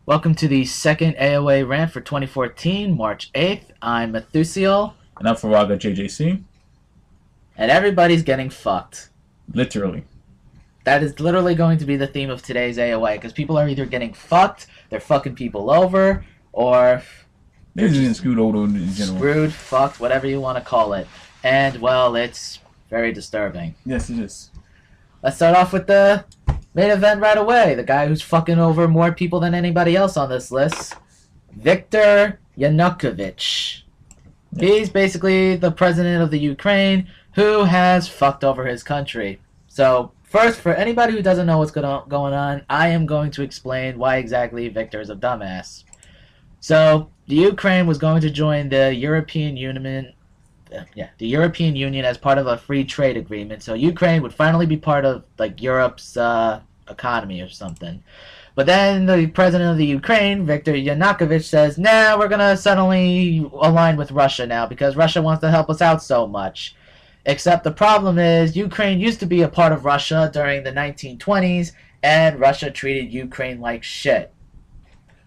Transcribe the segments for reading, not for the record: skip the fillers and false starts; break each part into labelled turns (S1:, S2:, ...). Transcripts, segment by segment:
S1: Welcome to the second AOA rant for 2014, March 8th. I'm Methusiel,
S2: And I'm Faraga JJC.
S1: and everybody's getting fucked.
S2: Literally.
S1: That is literally going to be the theme of today's AOA, because people are either getting fucked, they're fucking people over, or
S2: They're just getting screwed over in general.
S1: screwed, fucked, whatever you want to call it. And, well, it's very disturbing.
S2: Yes, it is.
S1: Let's start off with the main event right away. The guy who's fucking over more people than anybody else on this list, Viktor Yanukovych. He's basically the president of the Ukraine who has fucked over his country. So, first, for anybody who doesn't know what's going on, I am going to explain why exactly Viktor is a dumbass. So, the Ukraine was going to join the European Union. The European Union as part of a free trade agreement. So Ukraine would finally be part of like Europe's economy or something. But then the president of the Ukraine, Viktor Yanukovych, says, "Nah, we're gonna suddenly align with Russia now because Russia wants to help us out so much." Except the problem is Ukraine used to be a part of Russia during the 1920s, and Russia treated Ukraine like shit.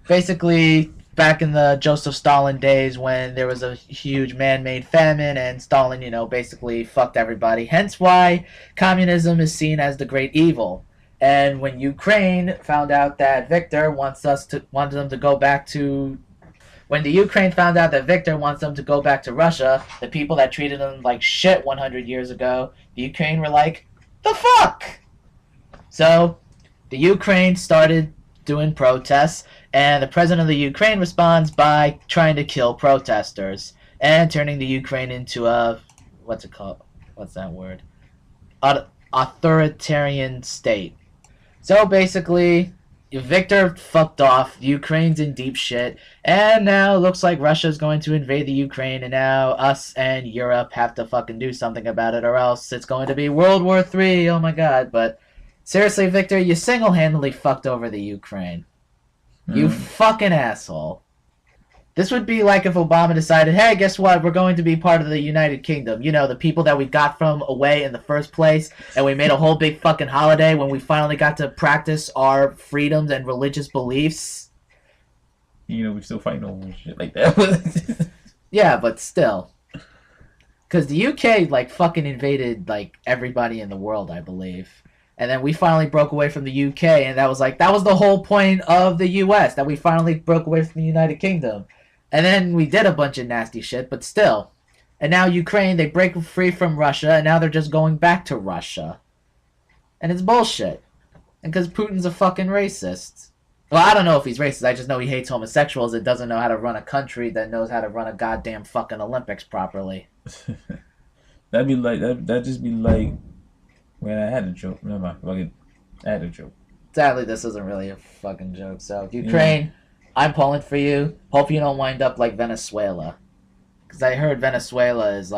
S1: Basically, back in the Joseph Stalin days when there was a huge man-made famine and Stalin, basically fucked everybody. Hence why communism is seen as the great evil. And when Ukraine found out that Viktor wanted them to go back to when the Ukraine found out that Viktor wants them to go back to Russia, the people that treated them like shit 100 years ago, the Ukraine were like, "The fuck?" So, the Ukraine started doing protests, and the president of the Ukraine responds by trying to kill protesters and turning the Ukraine into a what's it called? What's that word? Authoritarian state. So basically, Viktor fucked off. Ukraine's in deep shit, and now it looks like Russia's going to invade the Ukraine, and now us and Europe have to fucking do something about it, or else it's going to be World War III. Oh my god! But seriously, Viktor, you single-handedly fucked over the Ukraine. You fucking asshole. This would be like if Obama decided, hey, guess what? We're going to be part of the United Kingdom. You know, the people that we got from away in the first place, and we made a whole big fucking holiday when we finally got to practice our freedoms and religious beliefs.
S2: We're still fighting over shit like that.
S1: Yeah, but still. Because the UK, fucking invaded, everybody in the world, I believe. And then we finally broke away from the UK, and that was the whole point of the US, that we finally broke away from the United Kingdom. And then we did a bunch of nasty shit, but still. And now Ukraine, they break free from Russia, and now they're just going back to Russia. And it's bullshit. And because Putin's a fucking racist. Well, I don't know if he's racist, I just know he hates homosexuals and doesn't know how to run a country that knows how to run a goddamn fucking Olympics properly.
S2: That'd just be like when I had a joke. Never mind. I had a joke.
S1: Sadly, this isn't really a fucking joke. So, Ukraine, I'm pulling for you. Hope you don't wind up like Venezuela. Because I heard Venezuela is,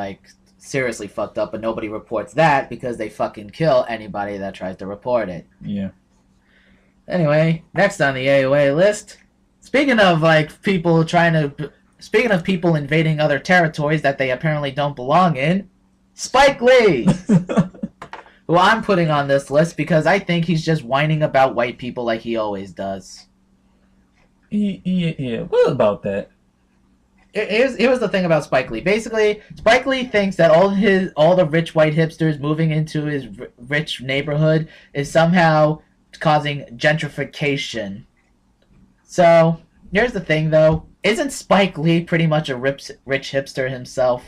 S1: seriously fucked up, but nobody reports that because they fucking kill anybody that tries to report it.
S2: Yeah.
S1: Anyway, next on the AOA list, speaking of, speaking of people invading other territories that they apparently don't belong in, Spike Lee! Who I'm putting on this list because I think he's just whining about white people like he always does.
S2: Yeah. What about that?
S1: Here's the thing about Spike Lee. Basically, Spike Lee thinks that all the rich white hipsters moving into his rich neighborhood is somehow causing gentrification. So, here's the thing though. Isn't Spike Lee pretty much a rich hipster himself?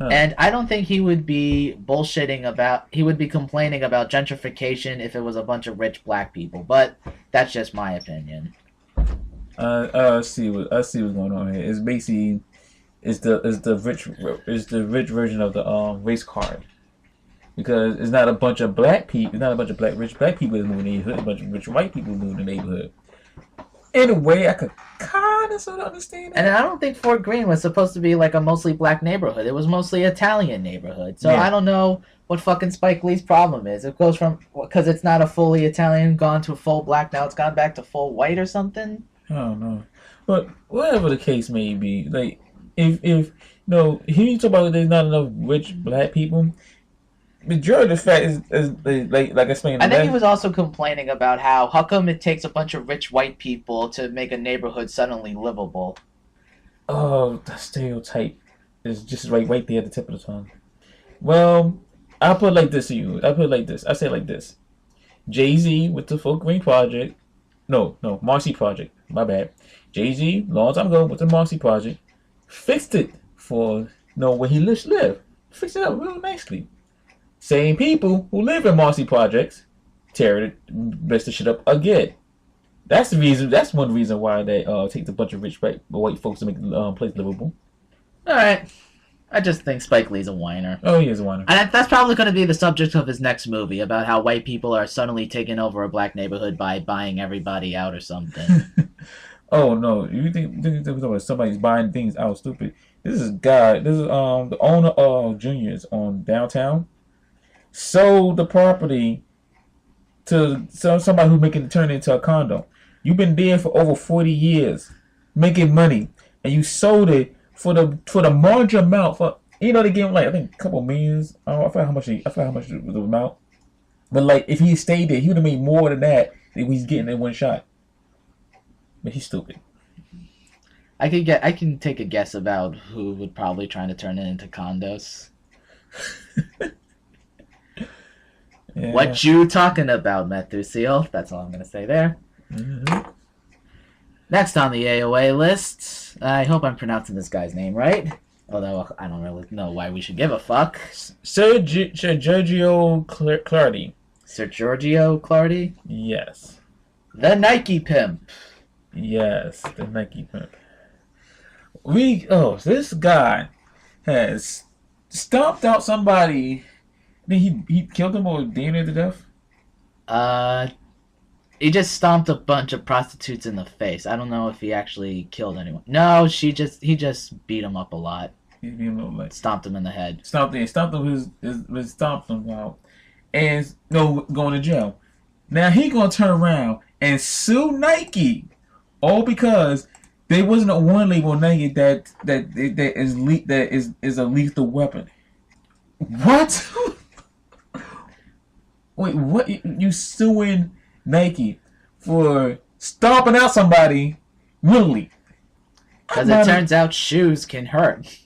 S1: And I don't think he would be complaining about gentrification if it was a bunch of rich black people, but that's just my opinion.
S2: I see what's going on here. It's basically the rich version of the race card, because it's not a bunch of black people, it's not a bunch of rich black people that move in the neighborhood, it's a bunch of rich white people who move in the neighborhood. In a way, I could kind of sort of understand that.
S1: And I don't think Fort Greene was supposed to be like a mostly black neighborhood. It was mostly Italian neighborhood. So yeah. I don't know what fucking Spike Lee's problem is. It goes from, because it's not a fully Italian, gone to full black, now it's gone back to full white or something?
S2: I don't know. But whatever the case may be, if here you talk about there's not enough rich black people, majority of the fact is like I explained.
S1: I think he was also complaining about how come it takes a bunch of rich white people to make a neighborhood suddenly livable.
S2: Oh, that stereotype is just right there at the tip of the tongue. Well, I'll put it like this to you. I'll put it like this. I say it like this. Jay-Z with the Folk Green Project. No, Marcy Project. My bad. Jay-Z, long time ago with the Marcy Project, fixed it for where he live. Fixed it up real nicely. Same people who live in Marcy Projects tear it, mess the shit up again. That's the reason. That's one reason why they take a bunch of rich white folks to make the place livable.
S1: All right. I just think Spike Lee's a whiner.
S2: Oh, he is a whiner.
S1: And that's probably going to be the subject of his next movie, about how white people are suddenly taking over a black neighborhood by buying everybody out or something.
S2: Oh no! You think somebody's buying things out? Stupid. This is guy. This is the owner of Junior's on downtown. Sold the property to somebody who's making it turn into a condo. You've been there for over 40 years, making money, and you sold it for the large amount. For they gave him like I think a couple millions. I forgot how much. I forgot how much was the amount. But like if he stayed there, he would have made more than that he's getting in one shot. But he's stupid.
S1: I can take a guess about who would probably try to turn it into condos.
S2: Yeah.
S1: What you talking about, Methuselah? That's all I'm gonna say there.
S2: Mm-hmm.
S1: Next on the AOA list, I hope I'm pronouncing this guy's name right. Although I don't really know why we should give a fuck.
S2: Sirgiorgio Clardy.
S1: Sirgiorgio Clardy?
S2: Yes.
S1: The Nike Pimp.
S2: Yes, the Nike Pimp. This guy has stomped out somebody. I mean, he killed him or damned near to death?
S1: He just stomped a bunch of prostitutes in the face. I don't know if he actually killed anyone. No, he just beat him up a lot.
S2: He beat him up like
S1: stomped him in the head.
S2: Stomped him stomped him out, and going to jail. Now he gonna turn around and sue Nike, all because there wasn't a one label on Nike that is a lethal weapon. What? Wait, what? You suing Nike for stomping out somebody willingly?
S1: Because it turns out shoes can hurt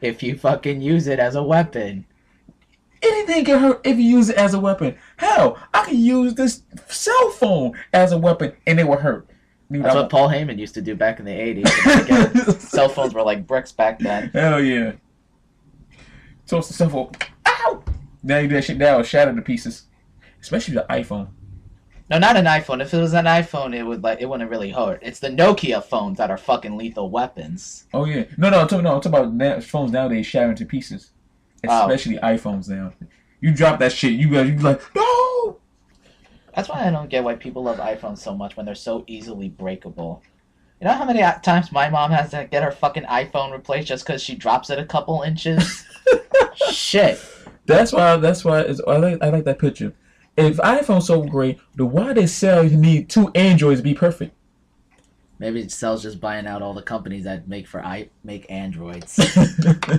S1: if you fucking use it as a weapon.
S2: Anything can hurt if you use it as a weapon. Hell, I can use this cell phone as a weapon and it will hurt.
S1: That's what Paul Heyman used to do back in the 80s. Cell phones were like bricks back then.
S2: Hell yeah. Toss the cell phone. Ow! Now you do that shit down, shatter to pieces. Especially the iPhone.
S1: No, not an iPhone. If it was an iPhone, it wouldn't really hurt. It's the Nokia phones that are fucking lethal weapons.
S2: Oh yeah. No, I'm talking about phones nowadays shattering to pieces. Especially iPhones now. You drop that shit, you be like, no!
S1: That's why I don't get why people love iPhones so much when they're so easily breakable. You know how many times my mom has to get her fucking iPhone replaced just because she drops it a couple inches? Shit.
S2: That's why I like that picture. If iPhone's so great, then why they sell you need two Androids to be perfect?
S1: Maybe Cell's just buying out all the companies that make Androids.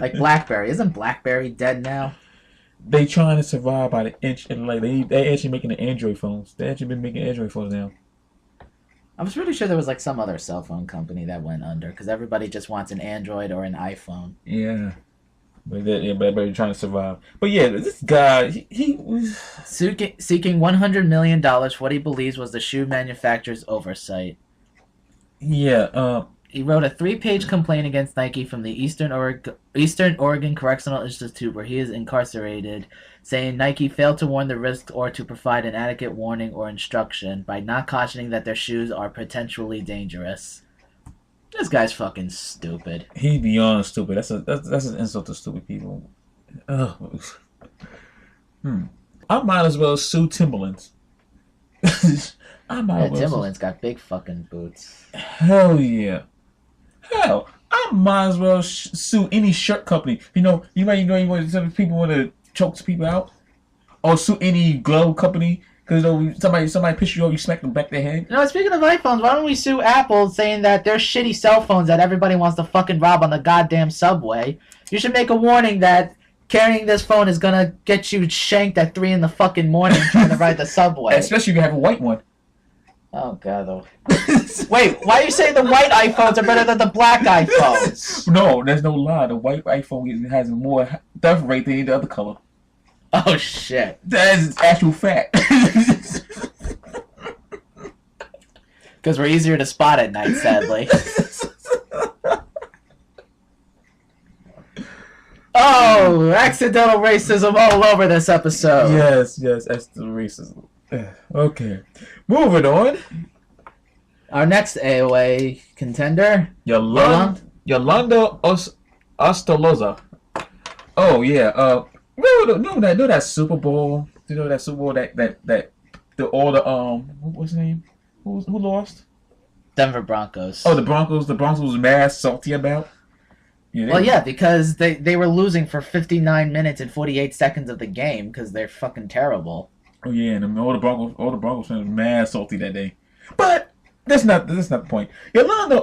S1: Like BlackBerry. Isn't BlackBerry dead now?
S2: They trying to survive by the inch, and like they actually making the Android phones. They actually been making Android phones now.
S1: I was pretty sure there was like some other cell phone company that went under because everybody just wants an Android or an iPhone.
S2: Yeah. But they're trying to survive. But yeah, this guy, he was
S1: seeking $100 million for what he believes was the shoe manufacturer's oversight.
S2: Yeah.
S1: He wrote a 3-page complaint against Nike from the Eastern Oregon Correctional Institute, where he is incarcerated, saying Nike failed to warn the risks or to provide an adequate warning or instruction by not cautioning that their shoes are potentially dangerous. This guy's fucking stupid.
S2: He's beyond stupid. That's an insult to stupid people. Ugh. I might as well sue Timberlands.
S1: Timberland's got big fucking boots.
S2: Hell yeah. Hell, I might as well sue any shirt company. You want some people want to choke people out, or sue any glove company because somebody piss you off, you smack them back their head.
S1: Speaking of iPhones, why don't we sue Apple saying that they're shitty cell phones that everybody wants to fucking rob on the goddamn subway? You should make a warning that carrying this phone is gonna get you shanked at 3 in the fucking morning trying to ride the subway.
S2: Especially if you have a white one.
S1: Oh god, though. Wait, why are you saying the white iPhones are better than the black iPhones?
S2: No, there's no lie. The white iPhone has more theft rate than the other color.
S1: Oh shit.
S2: That is actual fact.
S1: Because we're easier to spot at night, sadly. Oh, accidental racism all over this episode.
S2: Yes, that's the racism. Okay, moving on.
S1: Our next AOA contender,
S2: Yolanda Ostoloza. Oh yeah. Know that Super Bowl. You know that Super Bowl what's his name? Who lost?
S1: Denver Broncos.
S2: Oh, the Broncos. The Broncos was mad salty about.
S1: Yeah, because they were losing for 59 minutes and 48 seconds of the game because they're fucking terrible.
S2: Oh yeah, and all the Broncos fans were mad salty that day. But that's not the point. Yolanda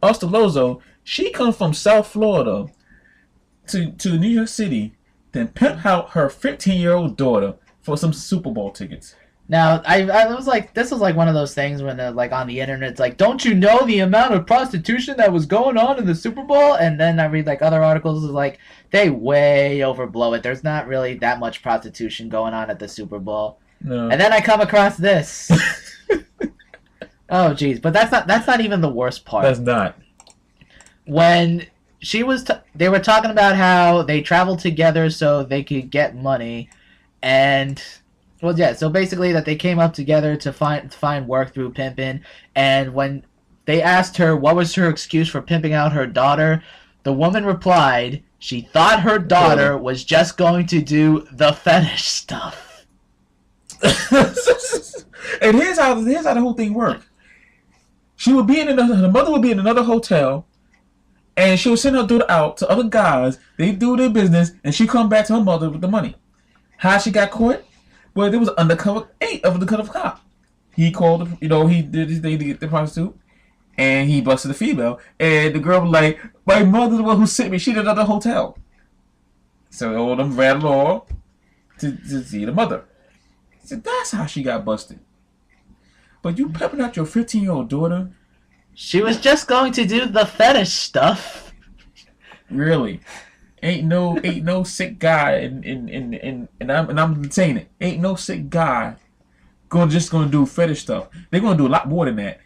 S2: Ostoloza, she comes from South Florida to New York City, then pimp out her 15-year-old daughter for some Super Bowl tickets.
S1: Now, I was like, this was like one of those things when, like, on the internet, it's like, don't you know the amount of prostitution that was going on in the Super Bowl? And then I read, like, other articles, like, they way overblow it. There's not really that much prostitution going on at the Super Bowl.
S2: No.
S1: And then I come across this. Oh, geez. But that's not even the worst part.
S2: That's not.
S1: When they were talking about how they traveled together so they could get money, and... Well, yeah, so basically that they came up together to find work through pimping, and when they asked her what was her excuse for pimping out her daughter, the woman replied she thought her daughter was just going to do the fetish stuff.
S2: And here's how the whole thing worked. Her mother would be in another hotel, and she would send her daughter out to other guys. They do their business, and she come back to her mother with the money. How she got caught? Well, there was an undercover cop. He called, he did his thing to get the prostitute, and he busted the female. And the girl was like, my mother's the one who sent me. She did another hotel. So all of them ran along to see the mother. So that's how she got busted. But you pimping out your 15-year-old daughter?
S1: She was just going to do the fetish stuff.
S2: Really? Ain't no sick guy and I'm saying it. Ain't no sick guy gonna do fetish stuff. They're gonna do a lot more than that.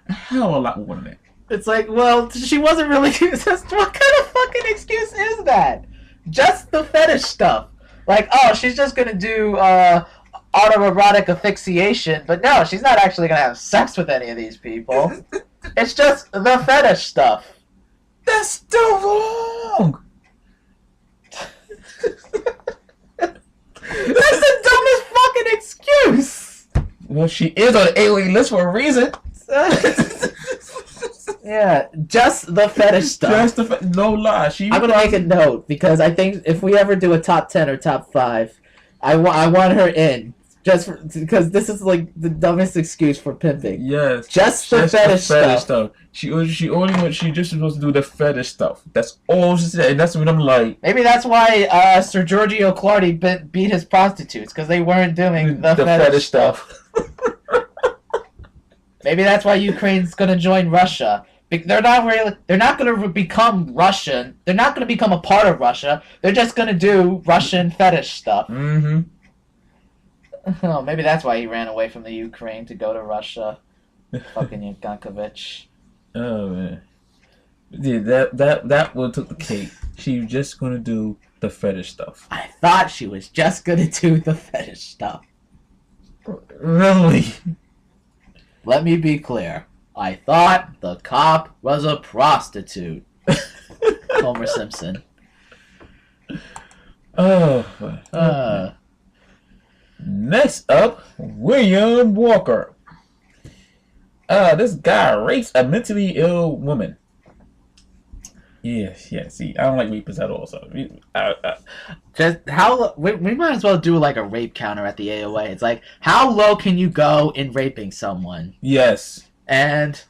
S2: A hell of a lot more than that.
S1: It's like, well, she wasn't really. What kind of fucking excuse is that? Just the fetish stuff. Like, oh, she's just gonna do autoerotic asphyxiation, but no, she's not actually gonna have sex with any of these people. It's just the fetish stuff.
S2: That's still wrong.
S1: That's the dumbest fucking excuse.
S2: Well, she is on the AOA list for a reason.
S1: Yeah, just the fetish stuff.
S2: No lie.
S1: I'm gonna make a note because I think if we ever do a top 10 or top 5, I want her in. Just because this is like the dumbest excuse for pimping.
S2: Yes.
S1: Just the fetish stuff.
S2: She just supposed to do the fetish stuff. That's all she said. And that's when I'm like,
S1: maybe that's why Sirgiorgio Clardy beat his prostitutes because they weren't doing the fetish stuff. Maybe that's why Ukraine's gonna join Russia. They're not gonna become Russian. They're not gonna become a part of Russia. They're just gonna do Russian fetish stuff.
S2: Mm-hmm.
S1: Oh, maybe that's why he ran away from the Ukraine to go to Russia. Fucking Yanukovych.
S2: Oh man. Yeah, that one took the cake. She was just gonna do the fetish stuff.
S1: I thought she was just gonna do the fetish stuff.
S2: Really?
S1: Let me be clear. I thought the cop was a prostitute. Homer Simpson.
S2: Oh. Next up, William Walker. This guy rapes a mentally ill woman. Yeah. See, I don't like rapists at all. So,
S1: just how we might as well do like a rape counter at the AOA. It's like, how low can you go in raping someone?
S2: Yes.
S1: And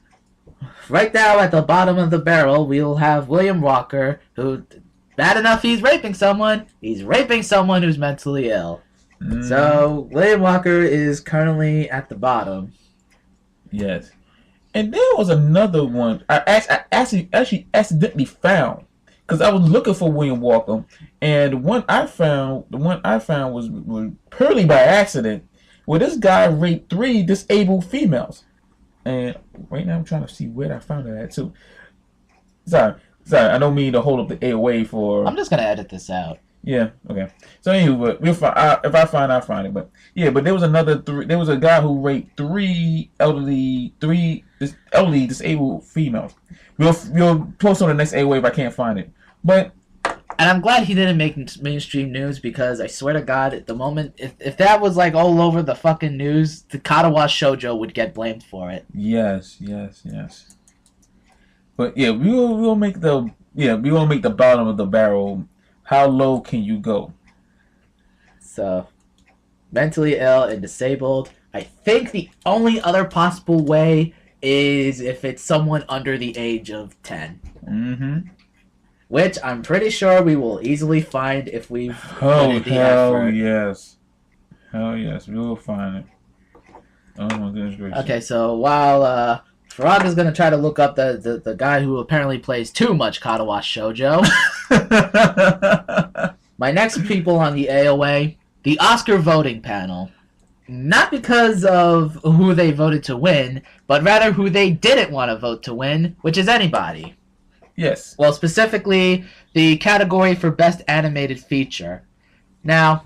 S1: right now, at the bottom of the barrel, we'll have William Walker, who bad enough he's raping someone, he's raping someone who's mentally ill. So, William Walker is currently at the bottom.
S2: Yes. And there was another one I actually accidentally found. Because I was looking for William Walker. And the one I found was purely by accident. Where this guy raped 3 disabled females. And right now I'm trying to see where I found it at too. Sorry, I don't mean to hold up the AOA for...
S1: I'm just going to edit this out.
S2: Yeah, okay. So anyway, we'll find. If I find, I'll find it. But yeah, but there was another 3. There was a guy who raped 3 elderly disabled females. We'll post on the next AOA if I can't find it. But
S1: and I'm glad he didn't make mainstream news, because I swear to God, at the moment, if that was like all over the fucking news, the Katawa Shoujo would get blamed for it.
S2: Yes. But yeah, we will make the bottom of the barrel. How low can you go?
S1: So, mentally ill and disabled. I think the only other possible way is if it's someone under the age of 10.
S2: Mm-hmm.
S1: Which I'm pretty sure we will easally find if we've
S2: Oh,
S1: put in the
S2: hell
S1: effort.
S2: yes. Hell yes, we will find it. Oh my goodness gracious.
S1: Okay, so while Farag is going to try to look up the guy who apparently plays too much Katawa Shoujo, my next people on the AOA, the Oscar voting panel. Not because of who they voted to win, but rather who they didn't want to vote to win, which is anybody.
S2: Yes.
S1: Well, specifically, the category for Best Animated Feature. Now,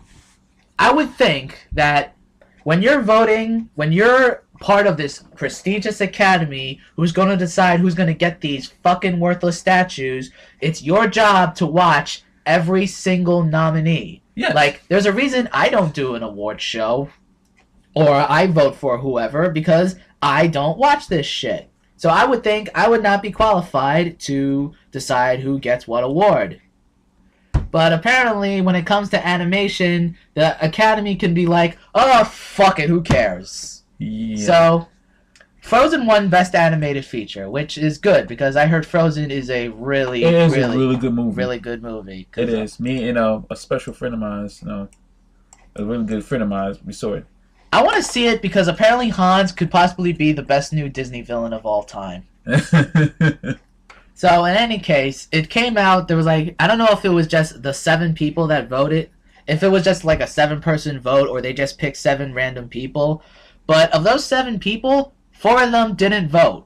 S1: I would think that when you're voting, when you're part of this prestigious academy who's going to decide who's going to get these fucking worthless statues, it's your job to watch every single nominee.
S2: Yes.
S1: Like, there's a reason I don't do an award show, or I vote for whoever, because I don't watch this shit. So I would think I would not be qualified to decide who gets what award. But apparently, when it comes to animation, the Academy can be like, oh, fuck it, who cares?
S2: Yeah.
S1: So, Frozen won Best Animated Feature, which is good, because I heard Frozen is a really
S2: good movie.
S1: Really good movie.
S2: It is. Me and a special friend of mine, a really good friend of mine, we saw it.
S1: I want to see it because apparently Hans could possibly be the best new Disney villain of all time. So, in any case, it came out, there was like, I don't know if it was just the 7 people that voted, if it was just like a 7-person vote, or they just picked 7 random people, but of those 7 people, 4 of them didn't vote.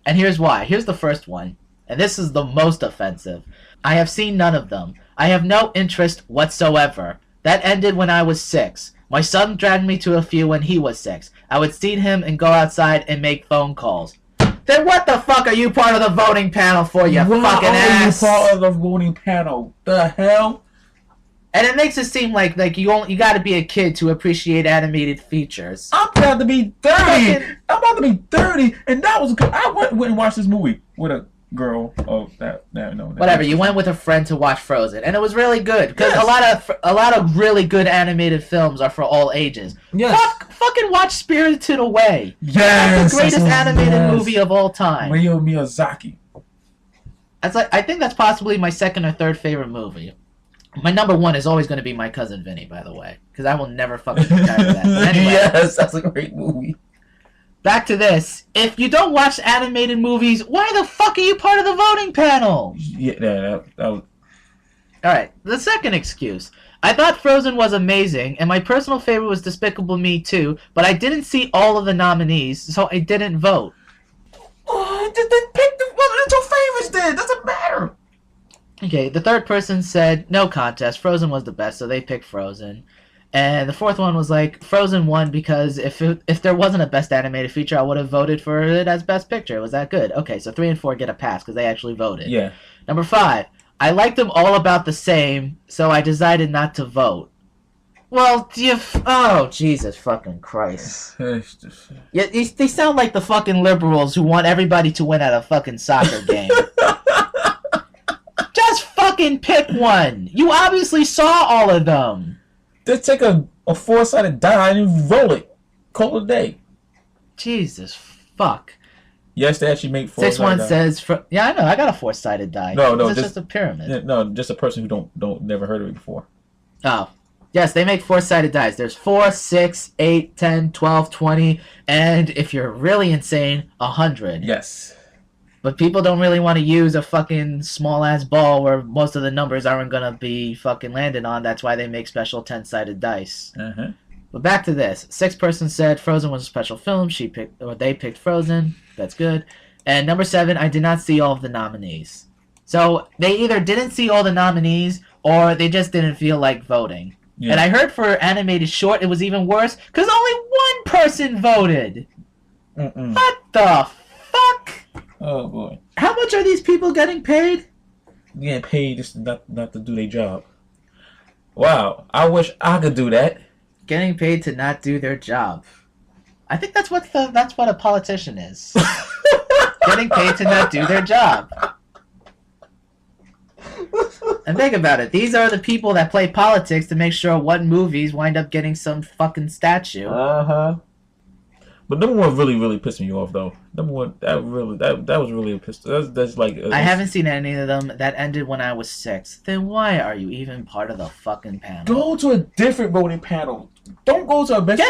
S1: And here's why. Here's the first one, and this is the most offensive. I have seen none of them. I have no interest whatsoever. That ended when I was 6. My son dragged me to a few when he was 6. I would see him and go outside and make phone calls. Then what the fuck are you part of the voting panel for, you fucking ass?
S2: You part of the voting panel? The hell?
S1: And it makes it seem like you got to be a kid to appreciate animated features.
S2: I'm about to be 30. I'm about to be 30, and that was good. I went and watched this movie with a girl. Oh,
S1: whatever. You went with a friend to watch Frozen, and it was really good because
S2: Yes.
S1: a lot of really good animated films are for all ages.
S2: Yes.
S1: Fucking watch Spirited Away.
S2: Yes.
S1: That's the greatest animated movie of all time.
S2: Hayao Miyazaki.
S1: I think that's possibly my second or third favorite movie. My number 1 is always going to be My Cousin Vinny, by the way, because I will never fucking forget that. But anyway,
S2: Yes, that's a great movie.
S1: back to this. If you don't watch animated movies, why the fuck are you part of the voting panel?
S2: Yeah, that was...
S1: Alright, the second excuse. I thought Frozen was amazing, and my personal favorite was Despicable Me 2, but I didn't see all of the nominees, so I didn't vote.
S2: Oh, then pick the two favorites then. Doesn't matter.
S1: Okay, the third person said, no contest, Frozen was the best, so they picked Frozen. And the fourth one was like, Frozen won because if there wasn't a Best Animated Feature, I would have voted for it as Best Picture. It was that good. Okay, so 3 and 4 get a pass because they actually voted.
S2: Yeah.
S1: Number 5, I liked them all about the same, so I decided not to vote. Well, oh, Jesus fucking Christ. Yeah, they sound like the fucking liberals who want everybody to win at a fucking soccer game. Just fucking pick one. You obviously saw all of them.
S2: Just take a 4-sided die and roll it. Call it a day.
S1: Jesus fuck.
S2: Yes, they actually make
S1: 6-1 says, yeah, I know, I got a 4-sided die.
S2: No,
S1: it's just a pyramid.
S2: No, just a person who don't never heard of it before.
S1: Oh. Yes, they make 4-sided dice. There's 4, 6, 8, 10, 12, 20, and if you're really insane, 100.
S2: Yes.
S1: But people don't really want to use a fucking small-ass ball where most of the numbers aren't going to be fucking landed on. That's why they make special 10-sided dice.
S2: Uh-huh.
S1: But back to this. 6-person said Frozen was a special film. They picked Frozen. That's good. And number 7, I did not see all of the nominees. So they either didn't see all the nominees or they just didn't feel like voting. Yeah. And I heard for animated short it was even worse because only one person voted. What the fuck?
S2: Oh boy!
S1: How much are these people getting paid?
S2: Getting paid just not to do their job. Wow! I wish I could do that.
S1: Getting paid to not do their job. I think that's what a politician is. Getting paid to not do their job. And think about it. These are the people that play politics to make sure what movies wind up getting some fucking statue.
S2: Uh-huh. But number one really pissed me off though. Number one, that was really a pistol. That's like.
S1: I haven't seen any of them. That ended when I was 6. Then why are you even part of the fucking panel?
S2: Go to a different voting panel. Don't go to a best.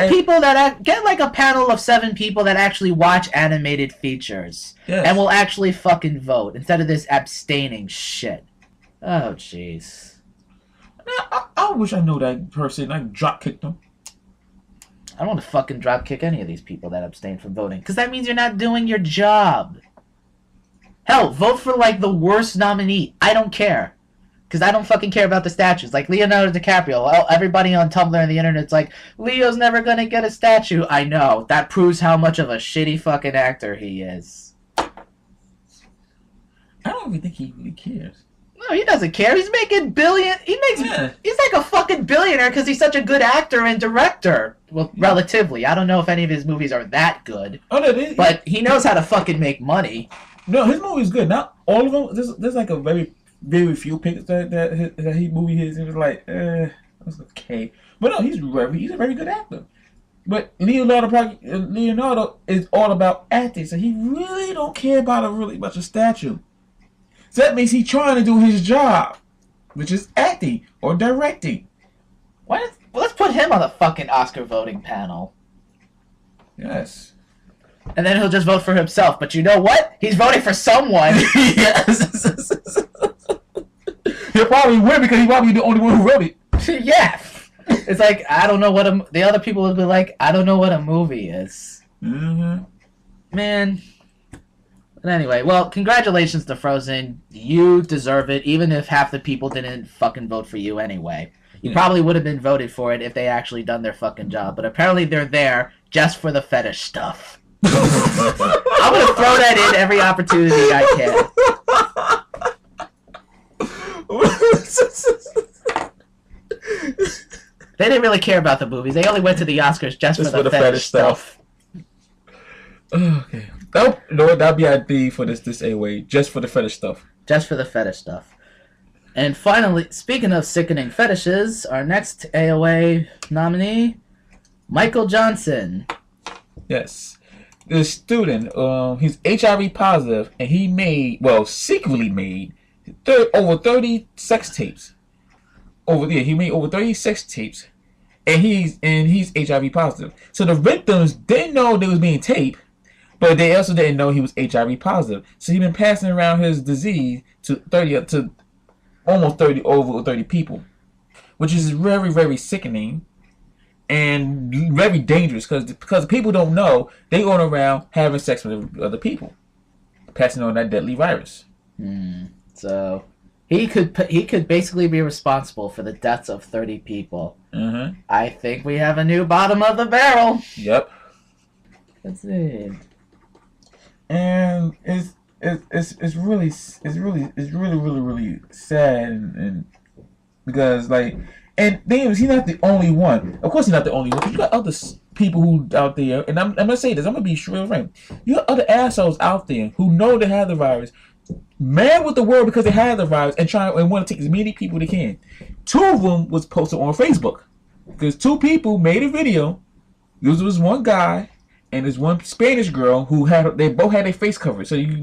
S1: Get like a panel of 7 people that actually watch animated features and will actually fucking vote instead of this abstaining shit. Oh, jeez.
S2: I wish I knew that person. I drop kicked them.
S1: I don't want to fucking drop kick any of these people that abstain from voting. Because that means you're not doing your job. Hell, vote for, like, the worst nominee. I don't care. Because I don't fucking care about the statues. Like, Leonardo DiCaprio. Well, everybody on Tumblr and the internet's like, Leo's never going to get a statue. I know. That proves how much of a shitty fucking actor he is.
S2: I don't even think he really cares.
S1: No, he doesn't care. He's making billion. He's like a fucking billionaire because he's such a good actor and director. Well, relatively. I don't know if any of his movies are that good.
S2: Oh, no, they,
S1: but he knows how to fucking make money.
S2: No, his movie's good. Not all of them. There's like a very few pictures that he movie his. It was like, that's okay. But no, he's a very good actor. But Leonardo is all about acting, so he really don't care about a statue. So that means he's trying to do his job, which is acting or directing.
S1: Let's put him on the fucking Oscar voting panel.
S2: Yes.
S1: And then he'll just vote for himself. But you know what? He's voting for someone.
S2: Yes. He'll probably win because he's probably the only one who wrote it.
S1: Yeah. It's like, I don't know what the other people would be like, I don't know what a movie is.
S2: Mm-hmm.
S1: Man. But anyway, well, congratulations to Frozen. You deserve it, even if half the people didn't fucking vote for you anyway. You probably would have been voted for it if they actually done their fucking job. But apparently they're there just for the fetish stuff. I'm going to throw that in every opportunity I can. They didn't really care about the movies. They only went to the Oscars just for the fetish stuff.
S2: Okay. That'll be ID for this AOA. Just for the fetish stuff.
S1: Just for the fetish stuff. And finally, speaking of sickening fetishes, our next AOA nominee, Michael Johnson.
S2: Yes. This student, he's HIV positive, and he secretly made over 30 sex tapes. He made over 30 sex tapes, and he's HIV positive. So the victims didn't know they was being taped, but they also didn't know he was HIV positive. So he's been passing around his disease to almost 30 people, which is very, very sickening and very dangerous because people don't know they going around having sex with other people, passing on that deadly virus.
S1: So he could basically be responsible for the deaths of 30 people.
S2: Mm-hmm.
S1: I think we have a new bottom of the barrel.
S2: Yep.
S1: That's it.
S2: And it's really sad and because and thing is, he's not the only one. Of course, he's not the only one. But you got other people who out there, and I'm gonna say this. I'm gonna be real frank. You got other assholes out there who know they have the virus, mad with the world because they have the virus, and want to take as many people they can. 2 of them was posted on Facebook because 2 people made a video. This was one guy. and there's one Spanish girl who they both had their face covered, so you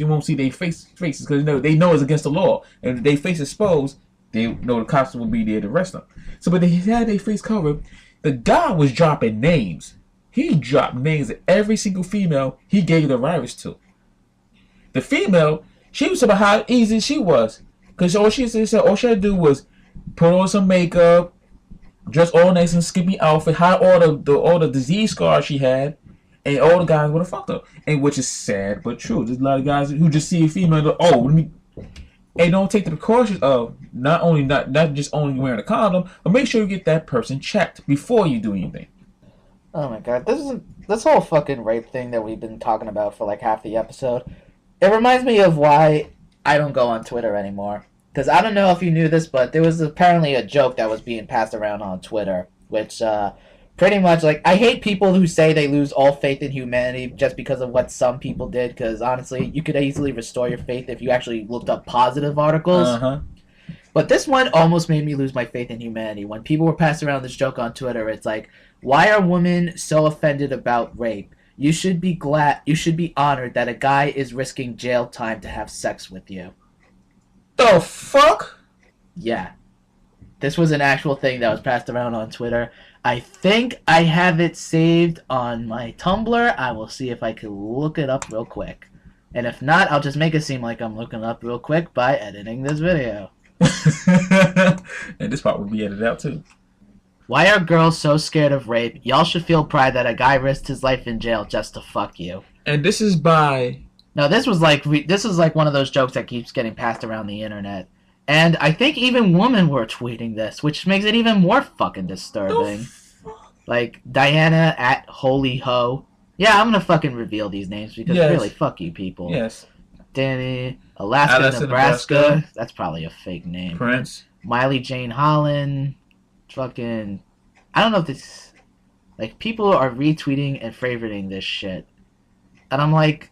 S2: won't see their faces because they know it's against the law, and if they face exposed, they know the cops will be there to arrest them. So, but they had their face covered. The guy was dropping names. He dropped names of every single female he gave the virus to. The female, she was talking about how easy she was, because all she had to do was put on some makeup, dress all nice and skimpy outfit, hide all the disease scars she had, and all the guys would have fucked her. And which is sad but true. There's a lot of guys who just see a female and go, oh, let me. And don't take the precautions of not just only wearing a condom, but make sure you get that person checked before you do anything.
S1: Oh my god, this whole fucking rape thing that we've been talking about for like half the episode. It reminds me of why I don't go on Twitter anymore. Because I don't know if you knew this, but there was apparently a joke that was being passed around on Twitter, which pretty much, like, I hate people who say they lose all faith in humanity just because of what some people did, because honestly, you could easily restore your faith if you actually looked up positive articles.
S2: Uh-huh.
S1: But this one almost made me lose my faith in humanity. When people were passing around this joke on Twitter, it's like, why are women so offended about rape? You should be honored that a guy is risking jail time to have sex with you.
S2: The fuck?
S1: Yeah. This was an actual thing that was passed around on Twitter. I think I have it saved on my Tumblr. I will see if I can look it up real quick. And if not, I'll just make it seem like I'm looking it up real quick by editing this video.
S2: And this part will be edited out too.
S1: Why are girls so scared of rape? Y'all should feel pride that a guy risked his life in jail just to fuck you.
S2: And this is by...
S1: No, this is like one of those jokes that keeps getting passed around the internet. And I think even women were tweeting this, which makes it even more fucking disturbing. Like, Diana at Holy Ho. Yeah, I'm gonna fucking reveal these names because really, fuck you people.
S2: Yes.
S1: Danny, Alaska, Nebraska. That's probably a fake name.
S2: Prince.
S1: Miley Jane Holland. Fucking... I don't know if this... Like, people are retweeting and favoriting this shit. And I'm like...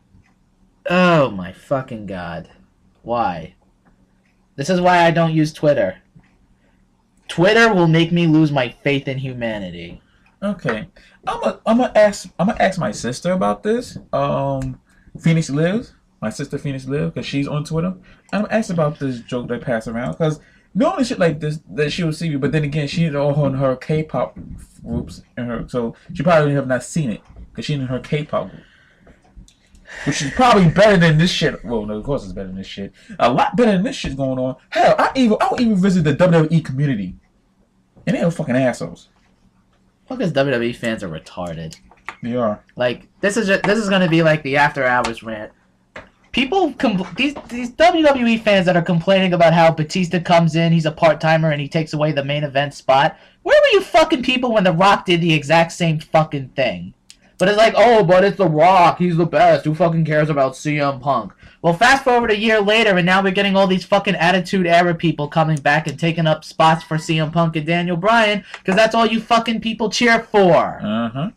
S1: Oh my fucking god. Why? This is why I don't use Twitter. Twitter will make me lose my faith in humanity.
S2: Okay. I'm gonna ask my sister about this. Phoenix Lives. My sister Phoenix Lives, because she's on Twitter. I'm gonna ask about this joke that passed around, because the only shit like this that she will see me, but then again, she's all on her K-pop groups, so she probably have not seen it, because she's in her K-pop group. Which is probably better than this shit. Well, no, of course it's better than this shit. A lot better than this shit's going on. Hell, I'll even visit the WWE community. And they're fucking assholes.
S1: Well, because WWE fans are retarded.
S2: They are.
S1: Like, this is gonna be like the after hours rant. People, these WWE fans that are complaining about how Batista comes in, he's a part-timer, and he takes away the main event spot. Where were you fucking people when The Rock did the exact same fucking thing? But it's like, oh, but it's The Rock. He's the best. Who fucking cares about CM Punk? Well, fast forward a year later, and now we're getting all these fucking Attitude Era people coming back and taking up spots for CM Punk and Daniel Bryan, because that's all you fucking people cheer for.
S2: Uh-huh.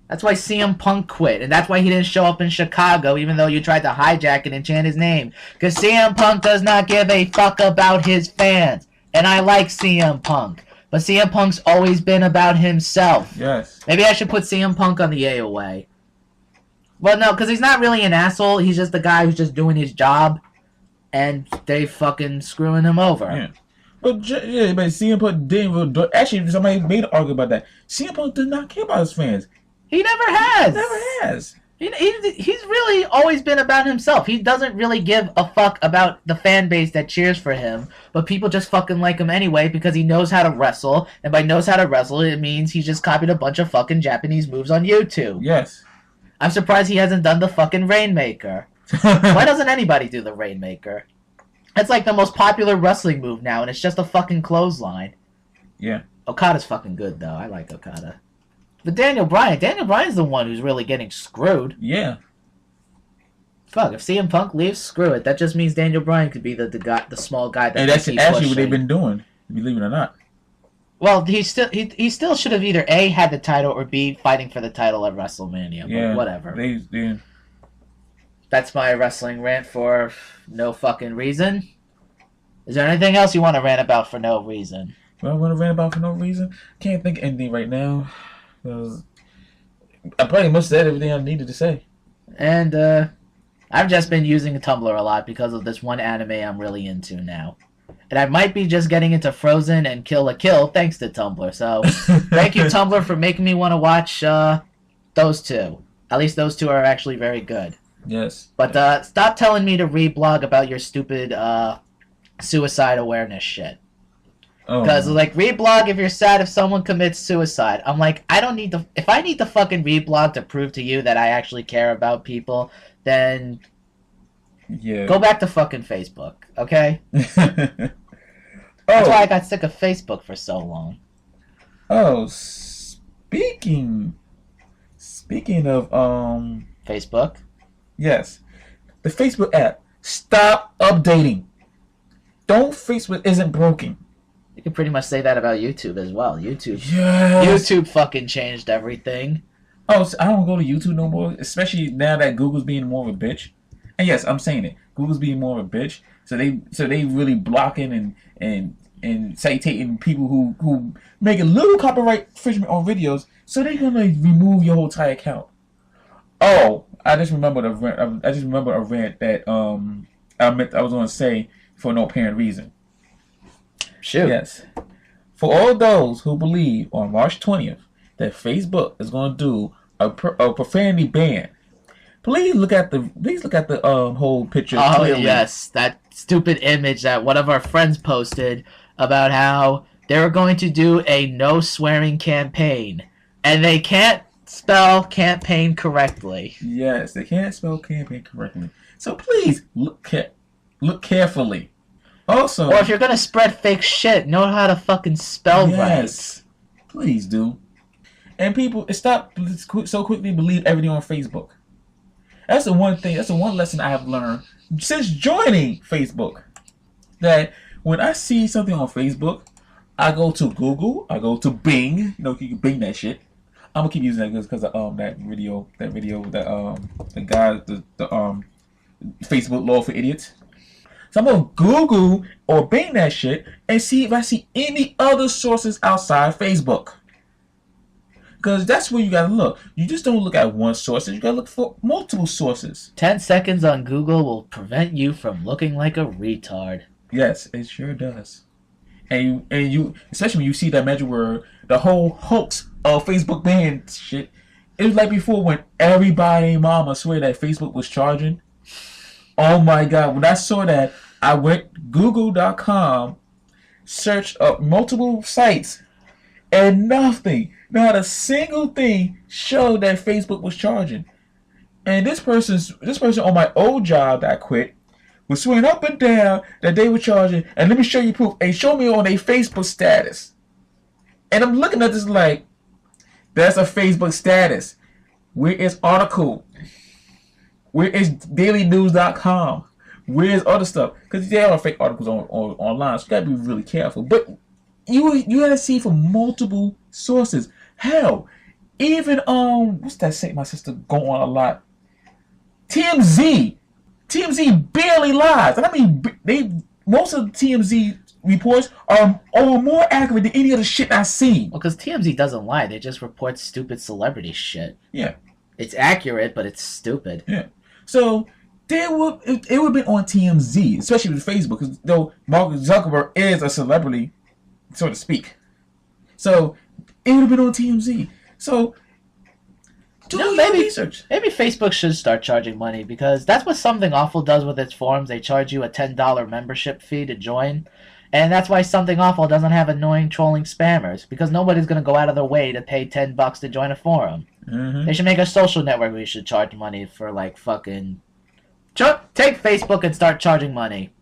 S1: That's why CM Punk quit, and that's why he didn't show up in Chicago, even though you tried to hijack it and chant his name. Because CM Punk does not give a fuck about his fans. And I like CM Punk. But CM Punk's always been about himself.
S2: Yes.
S1: Maybe I should put CM Punk on the AOA. Well, no, because he's not really an asshole. He's just the guy who's just doing his job. And they fucking screwing him over.
S2: Yeah. But CM Punk didn't... Actually, somebody made an argument about that. CM Punk did not care about his fans.
S1: He never has.
S2: Never has.
S1: He's really always been about himself. He doesn't really give a fuck about the fan base that cheers for him, but people just fucking like him anyway because he knows how to wrestle, and by knows how to wrestle, it means he's just copied a bunch of fucking Japanese moves on YouTube.
S2: Yes.
S1: I'm surprised he hasn't done the fucking Rainmaker. Why doesn't anybody do the Rainmaker? It's like the most popular wrestling move now, and it's just a fucking clothesline.
S2: Yeah.
S1: Okada's fucking good, though. I like Okada. But Daniel Bryan's the one who's really getting screwed.
S2: Yeah.
S1: Fuck, if CM Punk leaves, screw it. That just means Daniel Bryan could be the small guy that.
S2: And that's actually what they've been doing, believe it or not.
S1: Well, he still should have either A, had the title, or B, fighting for the title at WrestleMania.
S2: Yeah.
S1: But whatever.
S2: Yeah.
S1: That's my wrestling rant for no fucking reason. Is there anything else you want to rant about for no reason?
S2: Well, I want to rant about for no reason? Can't think of anything right now. I pretty much said everything I needed to say.
S1: And I've just been using Tumblr a lot because of this one anime I'm really into now. And I might be just getting into Frozen and Kill la Kill thanks to Tumblr. So thank you, Tumblr, for making me want to watch those two. At least those two are actually very good.
S2: Yes.
S1: But stop telling me to reblog about your stupid suicide awareness shit. Because, like, reblog if you're sad if someone commits suicide. I'm like, I don't need to... If I need to fucking reblog to prove to you that I actually care about people, then...
S2: Yeah.
S1: Go back to fucking Facebook, okay?
S2: That's
S1: why I got sick of Facebook for so long.
S2: Oh, speaking of
S1: Facebook?
S2: Yes. The Facebook app. Stop updating. Facebook isn't broken.
S1: You can pretty much say that about YouTube as well. YouTube fucking changed everything.
S2: Oh, so I don't go to YouTube no more, especially now that Google's being more of a bitch. And yes, I'm saying it. Google's being more of a bitch. So they really blocking and citating people who make a little copyright infringement on videos. So they're gonna remove your whole entire account. Oh, I just remembered a rant that I was gonna say for no apparent reason.
S1: Shoot.
S2: Yes. For all those who believe on March 20th that Facebook is going to do a profanity ban, please look at the whole picture.
S1: Oh,
S2: clearly.
S1: yes. That stupid image that one of our friends posted about how they were going to do a no swearing campaign. And they can't spell campaign correctly.
S2: Yes, they can't spell campaign correctly. So please look carefully. Also,
S1: or if you're gonna spread fake shit, know how to fucking spell
S2: right. Please do. And people, stop so quickly believe everything on Facebook. That's the one thing. That's the one lesson I have learned since joining Facebook. That when I see something on Facebook, I go to Google. I go to Bing. You know, you can Bing that shit. I'm gonna keep using that because of that video that the guy the Facebook law for idiots. So I'm going to Google or Bing that shit and see if I see any other sources outside Facebook. Because that's where you got to look. You just don't look at one source. You got to look for multiple sources.
S1: 10 seconds on Google will prevent you from looking like a retard.
S2: Yes, it sure does. And you especially when you see that measure where the whole hoax of Facebook ban shit, it was like before when everybody mama swear that Facebook was charging. Oh my God, when I saw that, I went Google.com, searched up multiple sites, and nothing, not a single thing showed that Facebook was charging. And this person on my old job that I quit was swearing up and down that they were charging, and let me show you proof, and show me on their Facebook status. And I'm looking at this like, that's a Facebook status. Where is article? Where is dailynews.com? Where is other stuff? Because there are fake articles online, so you gotta be really careful. But you gotta see from multiple sources. Hell, even what's that site my sister go on a lot? TMZ. TMZ barely lies, and I mean most of the TMZ reports are more accurate than any other shit I've seen.
S1: Well, because TMZ doesn't lie; they just report stupid celebrity shit.
S2: Yeah,
S1: it's accurate, but it's stupid.
S2: Yeah. So it would have been on TMZ, especially with Facebook, because though Mark Zuckerberg is a celebrity, so to speak. So it would have been on TMZ. So do your research.
S1: Maybe Facebook should start charging money, because that's what Something Awful does with its forums. They charge you a $10 membership fee to join. And that's why Something Awful doesn't have annoying trolling spammers, because nobody's going to go out of their way to pay $10 to join a forum.
S2: Mm-hmm.
S1: They should make a social network where you should charge money for, like, fucking... Take Facebook and start charging money.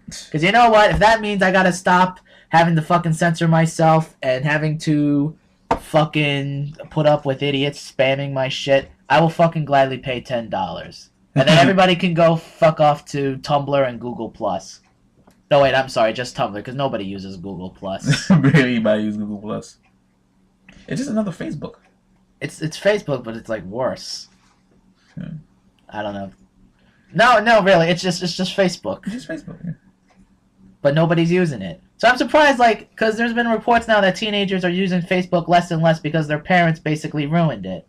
S1: Because you know what? If that means I gotta stop having to fucking censor myself and having to fucking put up with idiots spamming my shit, I will fucking gladly pay $10. And then everybody can go fuck off to Tumblr and Google+. No, wait, I'm sorry, just Tumblr, because nobody uses Google+.
S2: Barely anybody uses Google+. It's just another Facebook.
S1: It's Facebook, but it's like worse.
S2: Hmm.
S1: I don't know. No, really, it's just Facebook.
S2: It's just Facebook, yeah.
S1: But nobody's using it. So I'm surprised, like, because there's been reports now that teenagers are using Facebook less and less because their parents basically ruined it.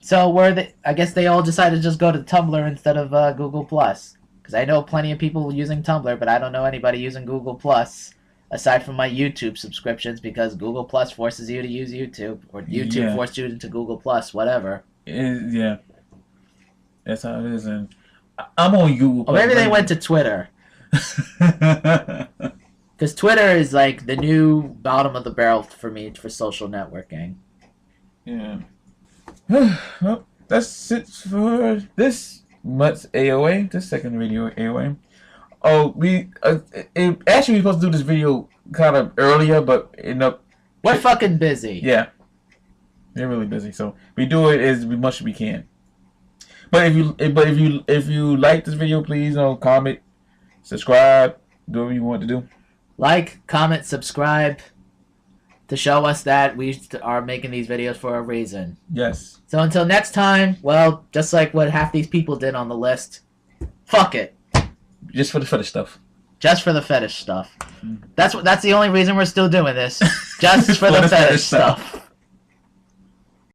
S1: So I guess they all decided to just go to Tumblr instead of Google Plus. Because I know plenty of people using Tumblr, but I don't know anybody using Google Plus aside from my YouTube subscriptions, because Google Plus forces you to use YouTube, or YouTube forced you into Google Plus, whatever.
S2: Yeah, that's how it is. And I'm on Google Plus.
S1: Or maybe they went to Twitter. Because Twitter is like the new bottom of the barrel for me for social networking.
S2: Yeah. Well, that's it for this month's AOA, this second video AOA. Oh, we actually we supposed to do this video kind of earlier, but
S1: we're fucking busy.
S2: Yeah, we're really busy, so we do it as much as we can. But if you like this video, please comment, subscribe, do whatever you want to do.
S1: Like, comment, subscribe to show us that we are making these videos for a reason.
S2: Yes.
S1: So until next time, well, just like what half these people did on the list, fuck it.
S2: Just for the fetish stuff.
S1: Just for the fetish stuff. That's the only reason we're still doing this. Just for the fetish stuff.